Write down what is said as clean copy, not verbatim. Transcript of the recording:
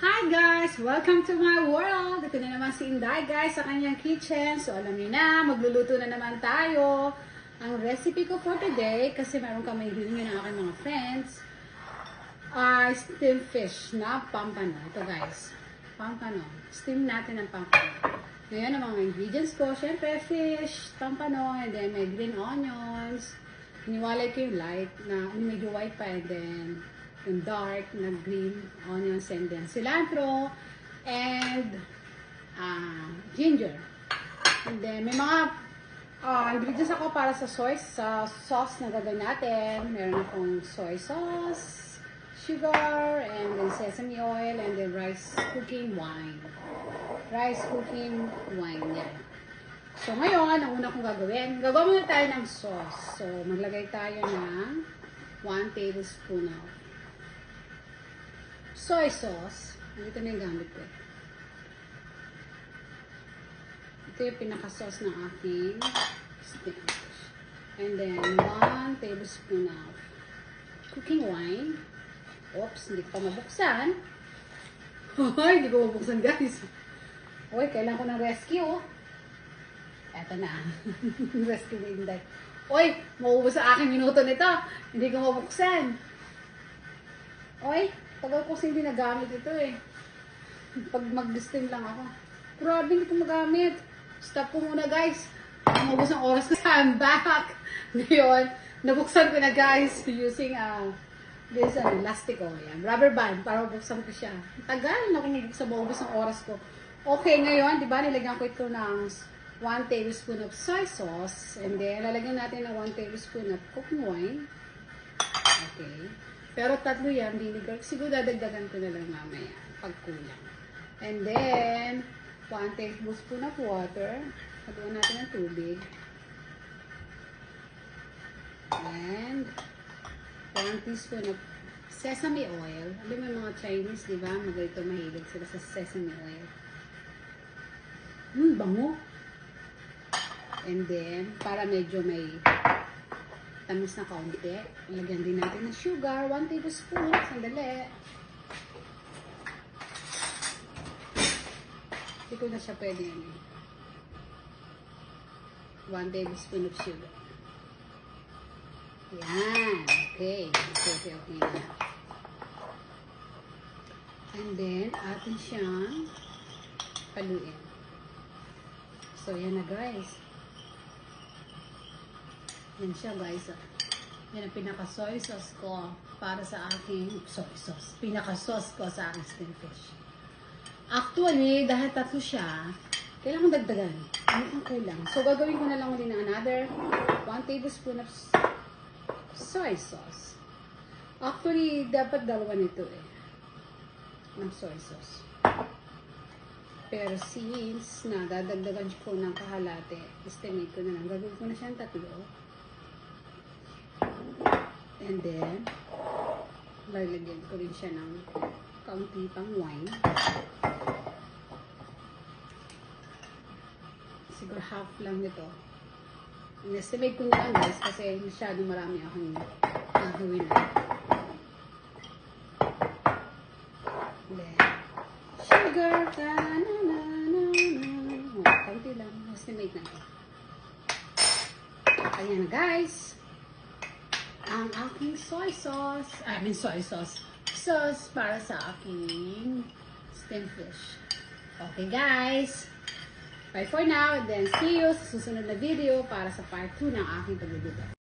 Hi guys! Welcome to my world! Ito na naman si Inday guys sa kanyang kitchen. So alam niyo na, magluluto na naman tayo. Ang recipe ko for today, kasi meron kami hiling ng aking mga friends, ay steamed fish na pampano. Ito guys, pampano. Steam natin ang pampano. Ngayon ang mga ingredients ko, syempre fish, pampano, and then may green onions. Iniwalay ko yung light na medyo white pa, and then yung dark na green onions, and then cilantro and ginger. And then may mga ingredients ako para sa sauce na gagawin natin. Meron akong soy sauce, sugar, and then sesame oil, and then rice cooking wine. Yan. So ngayon, ang una kong gagawin muna tayo ng sauce. So maglagay tayo ng 1 tablespoon of soy sauce. Ito na yung gamit ko. Ito yung pinaka-sauce ng aking steamed fish. And then 1 tablespoon of cooking wine. Oops, hindi ko pa mabuksan. Hindi ko mabuksan guys. Uy, kailangan ko ng rescue. Eto na. Rescue na Inday. Uy, mauubos sa aking minuto nito. Hindi ko mabuksan. Uy, tagal ko kasi hindi nagamit ito eh. Pag mag-steam lang ako. Grabe, hindi ko magamit. Stop ko muna guys. Mauubos ang oras ko. I'm back. Ngayon, nabuksan ko na guys using this elastic yan. Rubber band para mabuksan ko siya. Tagal na kung mabuksan, maubos ang oras ko. Okay, ngayon, di ba, nilagyan ko ito ng 1 tablespoon of soy sauce, and then lalagyan natin ng 1 tablespoon of cooking wine. Okay. Pero tatlo yan, vinegar. Siguro dadagdagan ko na lang mamaya pag kulang. And then 1 tablespoon of water. Haluan natin ng tubig. And 1 teaspoon of sesame oil. Alam mo yung mga Chinese, di ba? Magalito mahilig sila sa sesame oil. Bango. And then, para medyo may tamis na kaunti, lagyan din natin ng sugar, 1 tablespoon, sandali. Hindi ko na siya pwede yun. 1 tablespoon of sugar. Yan. Okay. Okay na. And then, atin siyang paluin. So, yan na guys. Yan siya guys. Yan ang pinaka-soy sauce ko para sa aking soy sauce. Pinaka-sauce ko sa aking steamed fish. Actually, dahil tatlo siya, kailangan dagdagan. Ano ang kulang? So, gagawin ko na lang ulit ng another 1 tablespoon of soy sauce. Actually, dapat dalawa nito eh. Ng soy sauce. Pero since na dadagdagan ko ng kahalate, estimate ko na lang. Gagawin ko na siyang tatlo. And then, lalagyan ko rin siya ng kaunti pang wine. Siguro half lang nito. In-estimate ko na lang guys kasi masyadong marami akong gagawin na. Then, sugar, kaunti lang. Estimate na ito. Ayan na guys. Ang aking soy sauce para sa aking steamed fish. Okay guys. Bye for now, and then see you sa susunod na video para sa part 2 ng aking pagluluto.